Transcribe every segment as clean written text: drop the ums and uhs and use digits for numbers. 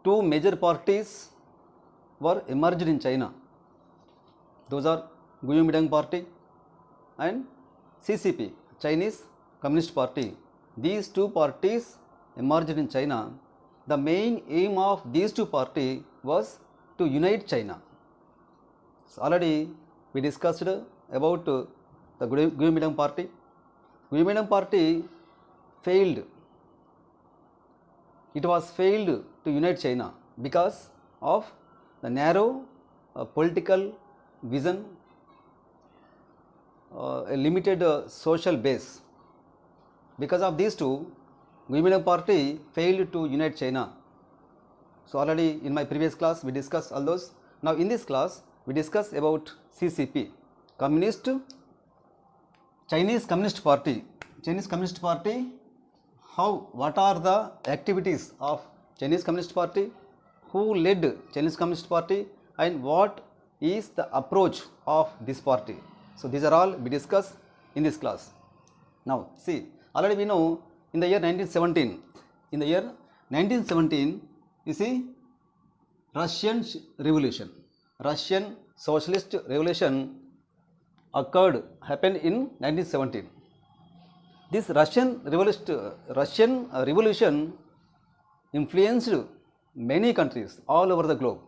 two major parties were emerged in China. Those are Kuomintang Party and CCP, Chinese Communist Party. These two parties emerged in China. The main aim of these two parties was to unite China. So already we discussed about the Kuomintang Party. Kuomintang Party failed. It was failed to unite China because of the narrow political vision, a limited social base. Because of these two, Kuomintang Party failed to unite China. So already in my previous class we discussed all those. Now in this class we discuss about CCP, Chinese Communist Party. Chinese Communist Party, what are the activities of Chinese Communist Party, who led Chinese Communist Party, and what is the approach of this party. So these are all we discuss in this class. Now see, already we know in the year 1917, you see, Russian Socialist Revolution happened in 1917. This Russian Revolution influenced many countries all over the globe.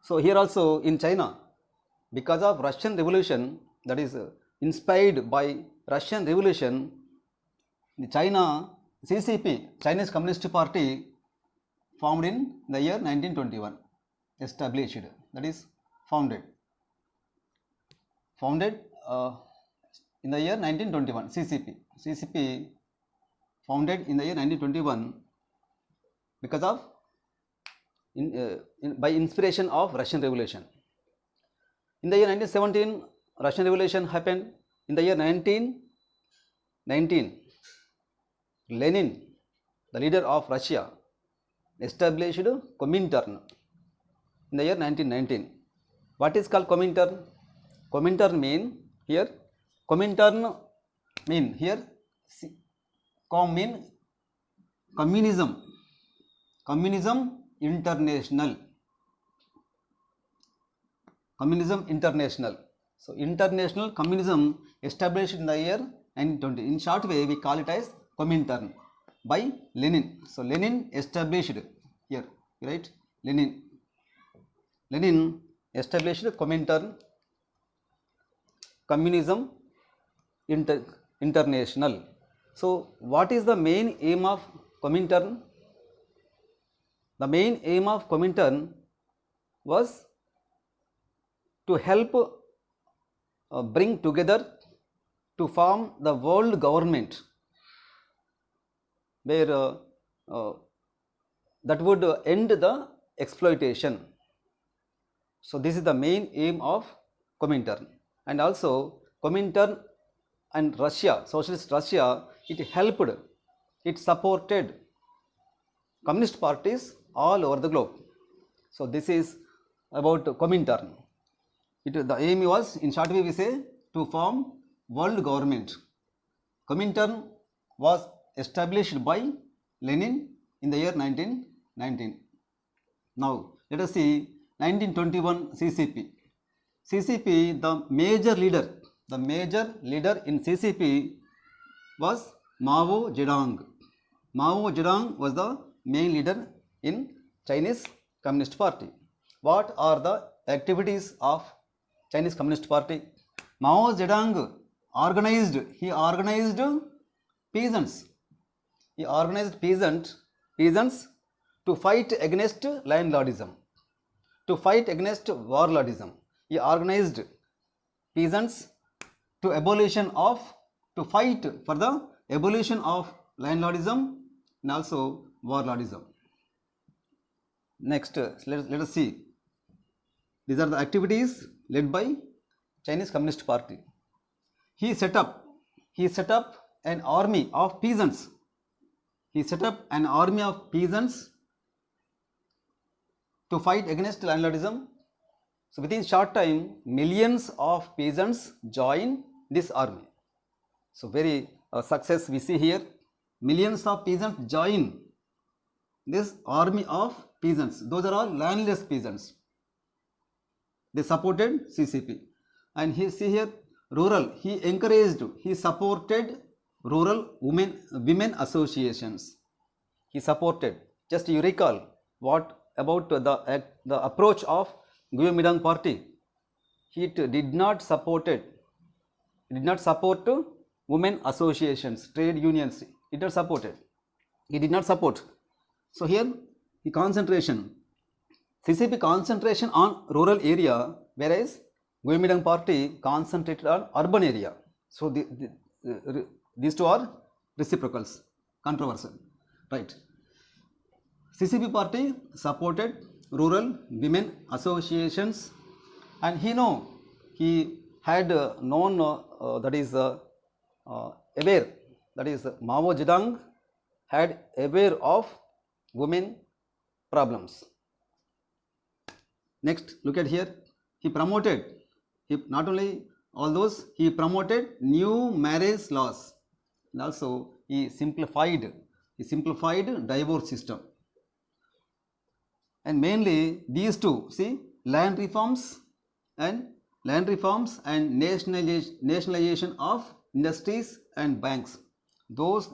So here also in China, because of Russian Revolution, that is inspired by Russian Revolution, the CCP, Chinese Communist Party, formed in the year 1921, established, that is founded in the year 1921. CCP founded in the year 1921 because of by inspiration of Russian Revolution. In the year 1917, Russian Revolution happened. In the year 1919, Lenin, the leader of Russia, established Comintern in the year 1919. What is called Comintern? Comintern mean here communism international. So international communism established in the year 1920. In short way, we call it as Comintern by Lenin. So Lenin established here, right? Lenin established Comintern, communism international. So what is the main aim of Comintern? The main aim of Comintern was to help bring together to form the world government where that would end the exploitation. So this is the main aim of Comintern. And also Comintern and Russia, Socialist Russia, it supported communist parties all over the globe. So this is about Comintern. The aim was, in short way we say, to form world government. Comintern was established by Lenin in the year 1919. Now let us see 1921 CCP. CCP, the major leader in CCP was Mao Zedong. Mao Zedong was the main leader in Chinese Communist Party. What are the activities of Chinese Communist Party? Mao Zedong organized peasants. He organized peasants to fight against landlordism, to fight against warlordism. He organized peasants to fight for the abolition of landlordism and also warlordism. Next, let us see. These are the activities led by Chinese Communist Party. He set up an army of peasants. To fight against landlordism. So within short time, millions of peasants join this army. So very success we see here. Millions of peasants join this army of peasants, those are all landless peasants. They supported CCP. And he see here rural, he encouraged, he supported rural women associations. He supported. Just you recall what about the approach of Guomindang party. He did not support women associations, trade unions. He did not support it. He did not support. So here the concentration, CCP concentration on rural area, whereas Guomindang party concentrated on urban area. So these two are reciprocals, controversial, right? CCP party supported rural women associations, and he had known that is aware, that is Mao Zedong had aware of women problems. Next, look at here. He promoted, not only all those, he promoted new marriage laws, and also he simplified divorce system. And mainly these two, see, land reforms and nationalization of industries and banks.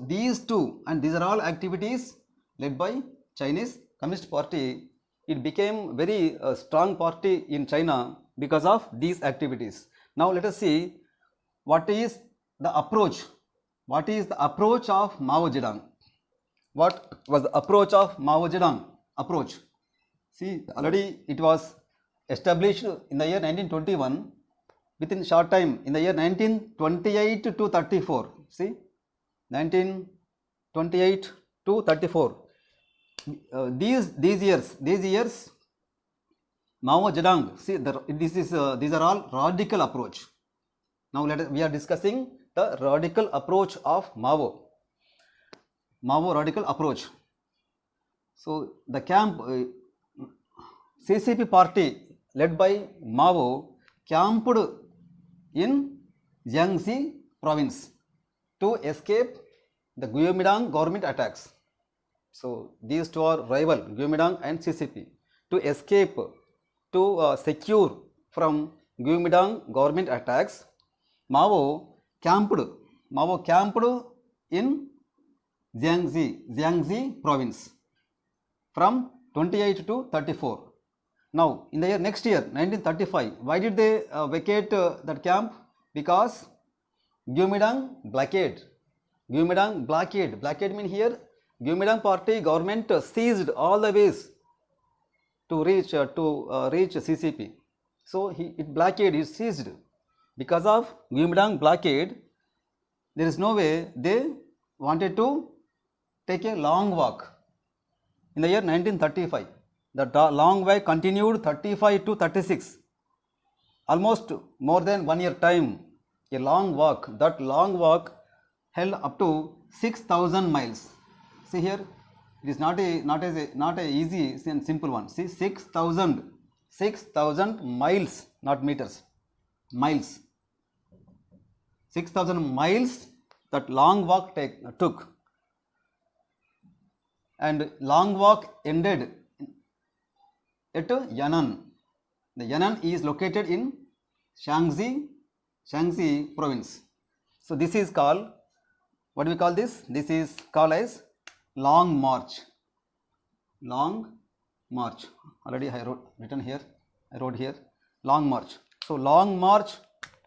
These two, and these are all activities led by Chinese Communist Party. It became very strong party in China because of these activities. Now let us see what is the approach. What is the approach of Mao Zedong? What was the approach of Mao Zedong? Approach. See, already it was established in the year 1921. Within short time, in the year 1928 to 34. See, 1928 to 34. These years, Mao Zedong. See, these are all radical approach. Now we are discussing the radical approach of Mao. Radical approach. So the camp. CCP party led by Mao camped in Jiangxi province to escape the Guomindang government attacks. So these two are rival, Guomindang and CCP. To escape, to secure from Guomindang government attacks, Mao camped in Jiangxi province from 28 to 34. Now, in the next year, 1935, why did they vacate that camp? Because Guomindang blockade. Blockade means here, Guomindang party government seized all the ways to reach CCP. So it blockade is seized. Because of Guomindang blockade, there is no way. They wanted to take a long walk. In the year 1935. The long way continued 35 to 36, almost more than 1 year time, a long walk. That long walk held up to 6,000 miles. See here, it is not a easy and simple one. See, 6,000 miles, not meters, miles. 6,000 miles that long walk took, and long walk ended at Yan'an. The Yan'an is located in Shaanxi province. So this is called, what do we call this? This is called as long march. Long march. Already I wrote here long march. So long march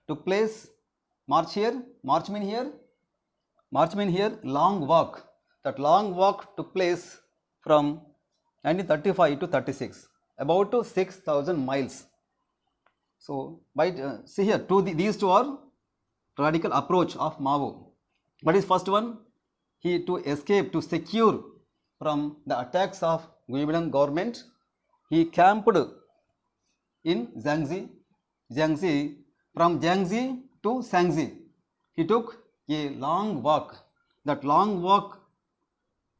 took place. March mean here long walk. That long walk took place from 1935 to 36. About 6,000 miles. So see here, these two are radical approach of Mao. What is first one? He to escape, to secure from the attacks of Guomindang government, he camped in Jiangxi. From Jiangxi to Shaanxi, he took a long walk. That long walk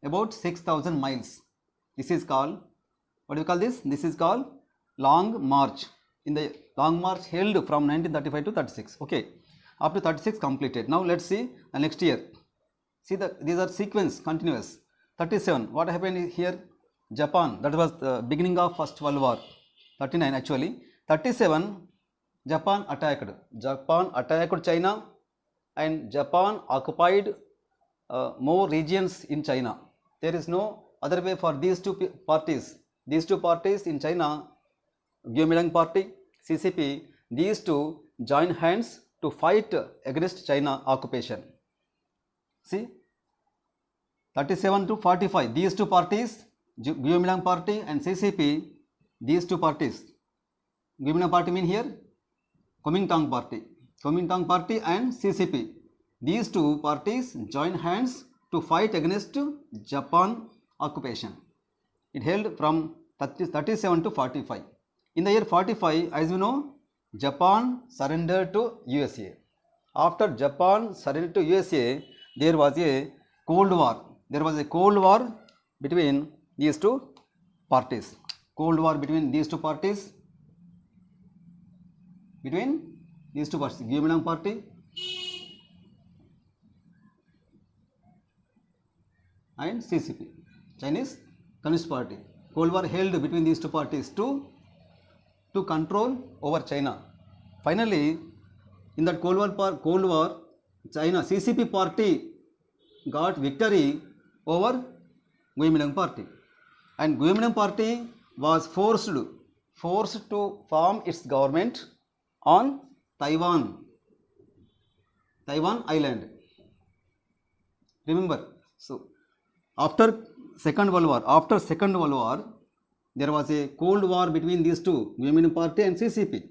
about 6,000 miles. This is called, what do you call this? This is called long march. In the long march held from 1935 to 36. Okay, up to 36 completed. Now let's see the next year. See these are sequence continuous. 37. What happened here? Japan, that was the beginning of First World War, 39 actually. 37, Japan attacked. Japan attacked China, and Japan occupied more regions in China. There is no other way for these two parties. These two parties in China, Kuomintang Party, CCP, these two join hands to fight against China occupation. See, 37 to 45, these two parties, Kuomintang Party and CCP, these two parties. Kuomintang Party mean here Kuomintang Party. Kuomintang Party and CCP. These two parties join hands to fight against Japan occupation. It held from 37 to 45. In the year 45, as you know, Japan surrendered to USA. After Japan surrendered to USA, there was a Cold War. There was a Cold War between these two parties. Cold War between these two parties. Kuomintang Party and CCP, Chinese Communist Party. Cold War held between these two parties to control over China. Finally, in that Cold War, China CCP party got victory over Kuomintang Party, and Kuomintang Party was forced to form its government on Taiwan island. Remember, so after Second World War, there was a Cold War between these two, Kuomintang Party and CCP.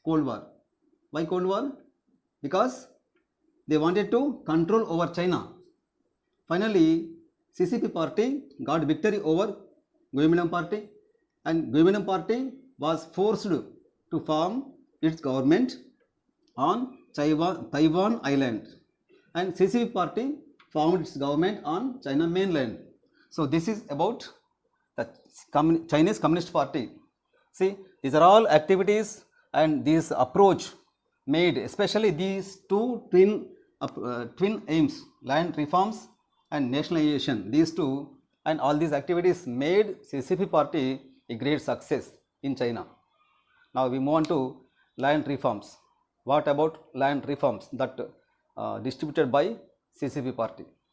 Cold War. Why Cold War? Because they wanted to control over China. Finally, CCP party got victory over Kuomintang Party, and Kuomintang Party was forced to form its government on Taiwan island, and CCP party formed its government on China mainland. So this is about the Chinese Communist Party. See, these are all activities and this approach made, especially these two twin aims, land reforms and nationalization. These two and all these activities made CCP party a great success in China. Now we move on to land reforms. What about land reforms that distributed by CCP party?